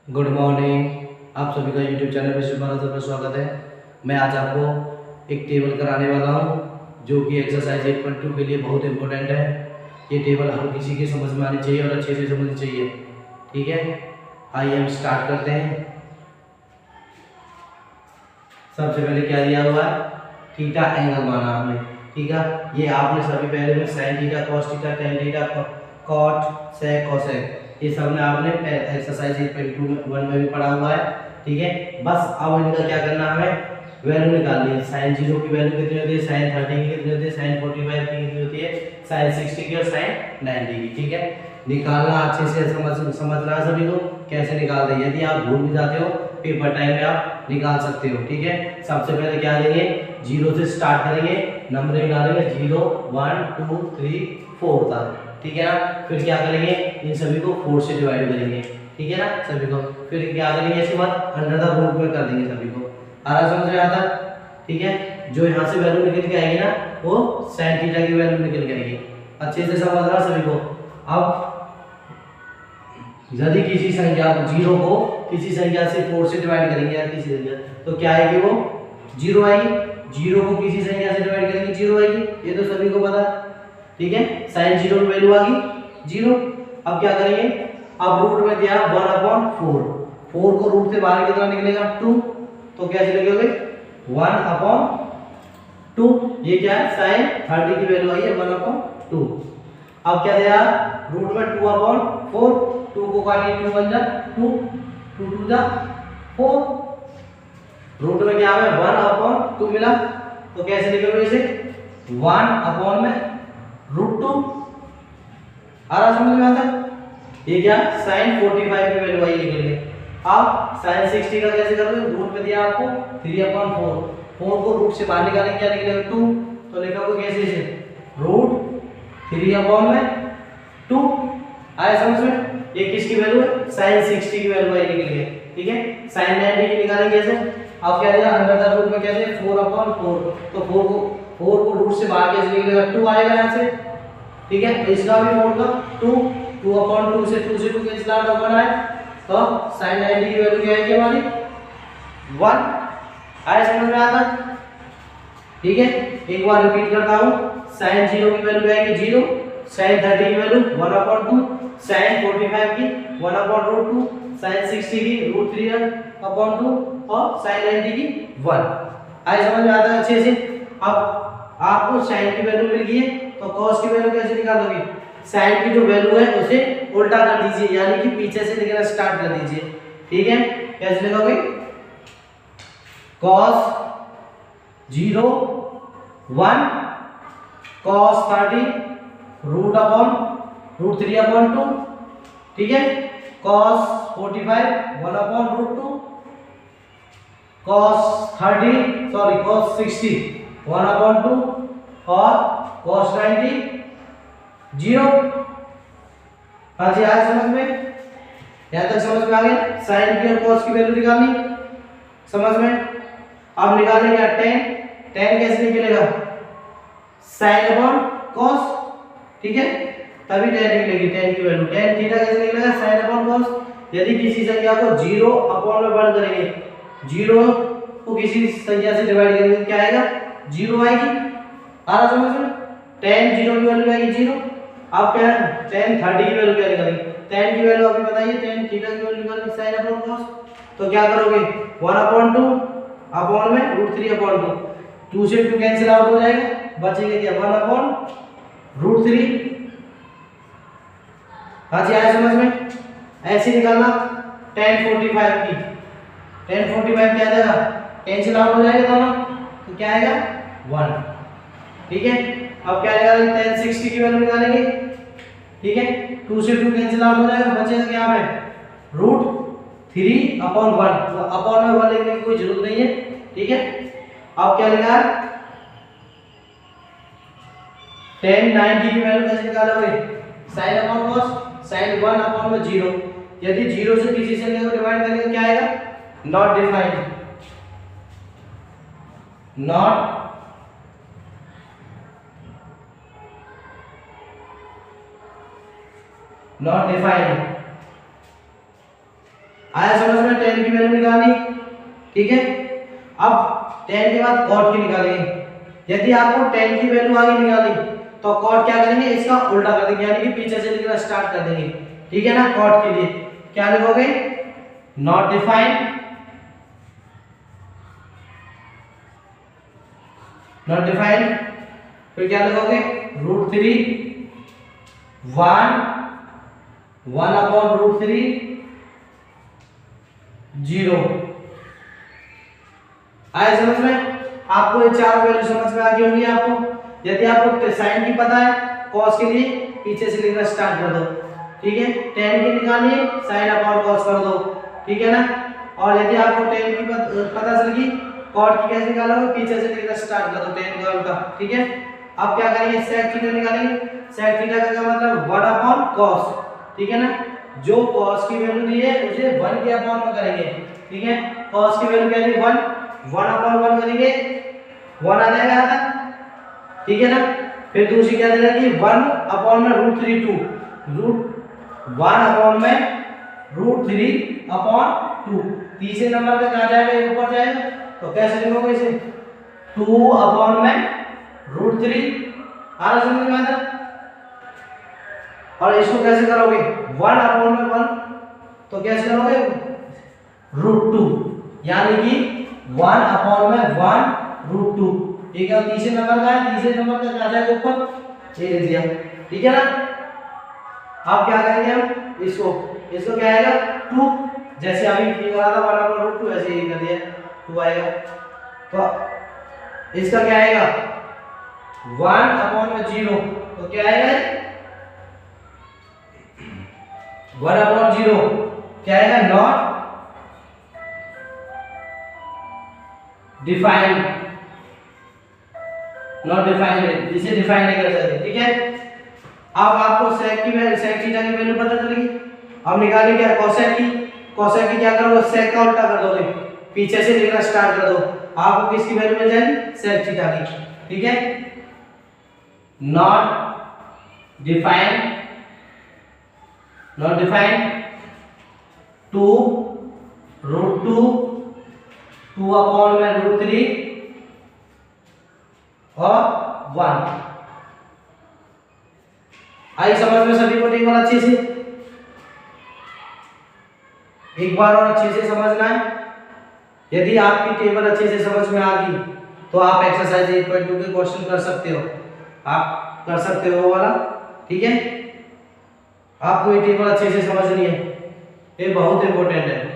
Good morning. आप सभी का यूट्यूब चैनल पे हमारा तरफ से स्वागत है। मैं आज आपको एक टेबल कराने वाला हूँ जो कि एक्सरसाइज 8.2 के लिए बहुत इंपॉर्टेंट है। ये टेबल हर किसी के समझ में आनी चाहिए और अच्छे से समझनी चाहिए। ठीक है, आइए हम स्टार्ट करते हैं। सबसे पहले क्या दिया हुआ है, थीटा एंगल माना हमने। ठीक है, ये आपने सभी पहले में sine theta, cos theta, tan theta, cot, sec, cosec, ये सब में आपने एक्सरसाइज 8.2 में भी पढ़ा हुआ है। ठीक है, बस अब इनका क्या करना है, हमें वैल्यू निकालनी है। साइन 0 की वैल्यू कितनी होती है, साइन 30 की कितनी होती है, साइन 45 की कितनी होती है, साइन 60 की और साइन 90 की। ठीक है, निकालना अच्छे से समझना है सभी को कैसे निकालते हैं। यदि आप भूल भी जाते हो पेपर टाइम में आप निकाल सकते हो। ठीक है, सबसे पहले क्या लेंगे, 0 से स्टार्ट करेंगे, नंबर निकालेंगे 0 1 2 3 4 तक। ठीक है ना, फिर क्या करेंगे, इन सभी को 4 से डिवाइड करेंगे। ठीक है ना सभी को, फिर क्या करेंगे, इसके बाद अंडर द रूट में कर देंगे सभी को। आ रहा समझ में आता। ठीक है, जो यहाँ से वैल्यू निकल के आएगी ना वो sin थीटा की वैल्यू निकल के आएगी। अच्छे से समझ रहा सभी को। अब यदि किसी संख्या को 0 को किसी संख्या से 4 से डिवाइड करेंगे या किसी संख्या, तो क्या आएगी, वो 0 आएगी। 0 को किसी संख्या से डिवाइड करेंगे 0 आएगी, ये तो सभी को पता है। ठीक है, sin 0 की वैल्यू आ गई 0। अब क्या करेंगे, अब रूट में दिया 1/4, 4 को रूट से बाहर कितना निकलेगा 2, तो कैसे लिखोगे 1/2। ये क्या है, sin 30 की वैल्यू आई है 1/2। अब क्या दिया, रूट में 2/4, 2 को काटिए 2 1 जा 2, 2 2 जा 4, रूट में क्या है 1/2 मिला, तो कैसे लिखोगे इसे 1 में √2। आ रहा समझ में आता। ये क्या, sin 45 की वैल्यू आई निकल गई। अब sin 60 का कैसे करोगे, रूट में दिया आपको 3/4, 4 को रूट से बाहर निकालेंगे क्या निकलेगा 2, तो लिखोगे कैसे इसे √3/2। आया समझ में, ये किसकी वैल्यू है, sin 60 की वैल्यू आई निकल गई। ठीक है, sin 90 की निकालेंगे ऐसे। अब क्या दिया, अंडर द रूट में क्या दिया 4/4, तो 4 को रूट से बाहर कैसे निकलेगा 2 आएगा यहाँ से। ठीक है, इसका भी 4 का 2, 2/2 से 2 कैंसिल आउट 1 आए, तो sin 90 की वैल्यू क्या आएगी हमारी 1। आया समझ में आता। ठीक है, एक बार रिपीट करता हूँ, sin 0 की वैल्यू आएगी 0, sin 30 की वैल्यू 1/2, sin 45 की 1/√2, sin 60 की √3/2 और sin 90 की 1। आया समझ में आता है अच्छे से। अब आपको sin की वैल्यू मिल गई है, तो cos की वैल्यू कैसे निकालोगे, sin की जो वैल्यू है उसे उल्टा कर दीजिए, यानी कि पीछे से लिखना स्टार्ट कर दीजिए। ठीक है, कैसे लिखोगे, cos 0 1 cos 30 √3/2। ठीक है, cos 45 1/√2, cos 60 1/2 और cos 90 0। हाँ जी, आज समझ में, यहाँ तक समझ में आ गया। साइन की और cos की वैल्यू निकालनी समझ में। अब निकालेंगे tan कैसे निकलेगा, sin/cos। ठीक है, तभी tan निकलेगी, tan की वैल्यू, tan थीटा कैसे निकलेगा, sin/cos। यदि किसी संख्या को 0 में बंद करेंगे, 0 को किसी संख्या से डिवाइड करेंगे तो क्या आएगा 0 आएगी। आ रहा समझ में, tan 0 की वैल्यु आएगी 0। अब क्या, tan 30 की वैल्यू क्या निकालेंगे, tan की वैल्यू अभी बताइए, tan थीटा की वैल्यू निकालनी sin/cos, तो क्या करोगे 1/2 अपॉन में √3/2, 2 से 2 कैंसिल आउट हो जाएगा, बचेगा क्या 1/√3। हाँ जी, आया समझ में। ऐसे निकालना tan 45 की, tan 45 क्या आ जाएगा, कैंसिल आउट हो जाएगा दोनों, तो क्या आएगा 1। ठीक है, अब क्या निकालेंगे, tan 60 की वैल्यू निकालेंगे। ठीक है, 2 से 2 कैंसिल आउट हो जाएगा, बचेगा क्या हमें √3/1, तो अपॉन में 1 लिखने की कोई जरूरत नहीं है। ठीक है, अब क्या लिखा है, tan 90 की वैल्यू कैसे निकालोगे, sin/cos, sin 1/0। यदि 0 से किसी संख्या को डिवाइड करेंगे तो क्या आएगा, नॉट डिफाइंड, नॉट डिफाइंड। आया समझ में? tan की वैल्यू निकाली, ठीक है। अब tan के बाद cot की निकालेंगे। यदि आपको tan की वैल्यू आगे निकाली तो cot क्या करेंगे, इसका उल्टा कर देंगे, यानी कि पीछे से लिखना स्टार्ट कर देंगे, ठीक है ना। cot के लिए क्या लिखोगे, नॉट डिफाइंड, नॉट डिफाइंड, फिर क्या लिखोगे, √3 1 अपॉन √3 0। आया समझ में? आपको ये चार वैल्यू समझ में आ गई होंगी आपको। यदि आपको साइन की पता है, कॉस के लिए पीछे से लिखना स्टार्ट कर दो, ठीक है। tan की निकालिए, साइन अपॉन कॉस कर दो, ठीक है ना। और यदि आपको tan की पता चल गई, cot की कैसे निकालोगे, पीछे से लिखना स्टार्ट कर दो tan का उल्टा, ठीक है। अब क्या करेंगे, sec थीटा निकालेंगे। sec थीटा का मतलब 1 अपॉन cos, ठीक है ना। जो cos की वैल्यू दी है उसे 1 के अपॉन में करेंगे, ठीक है। cos की वैल्यू क्या दी, 1 अपॉन 1 करेंगे, 1 आ जाएगा आता, ठीक है ना। फिर दूसरी क्या दे रहा है, 1 अपॉन में √3 2, √1 अपॉन में √3 अपॉन 2। तीसरे नंबर का कहाँ जाएगा, ये ऊपर जाएगा, तो कैसे लिखोगे इसे, 2 अपॉन में √3, आ रहा समझ में आता। और इसको कैसे करोगे, 1 अपॉन में 1, तो कैसे करोगे, √2, यानी कि 1 अपॉन में 1 √2, ठीक है। तीसरे नंबर का है, तीसरे नंबर का कहाँ जाएगा ऊपर, ये लिख दिया, ठीक है ना। अब क्या करेंगे हम, इसको क्या आएगा, 2, जैसे अभी ये वाला था 1 अपॉन √2, ऐसे ही कर दिया, 2 आएगा। तो इसका क्या आएगा, 1 अपॉन में 0, तो क्या आएगा, 1 अपॉन 0 क्या आएगा, नॉट डिफाइंड, नॉट डिफाइंड, इसे डिफाइन नहीं कर सकते, ठीक है। अब आपको sec की वैल्यू, sec थीटा की वैल्यू पता चल गई। अब निकालिए क्या, cosec की। cosec की क्या करोगे, sec का उल्टा कर दोगे, पीछे से लिखना स्टार्ट कर दो, आपको किसकी वैल्यू मिल जाएगी, sec थीटा की, ठीक है। Not defined, not defined 2 √2 2 upon में √3 और 1। आई समझ में सभी को टेबल अच्छे से, एक बार और अच्छे से समझना है। यदि आपकी टेबल अच्छे से समझ में आ गई तो आप एक्सरसाइज 8.2 के क्वेश्चन कर सकते हो, आप कर सकते हो वो वाला, ठीक है। आपको ये टेबल अच्छे से समझनी है, ये बहुत इंपॉर्टेंट है।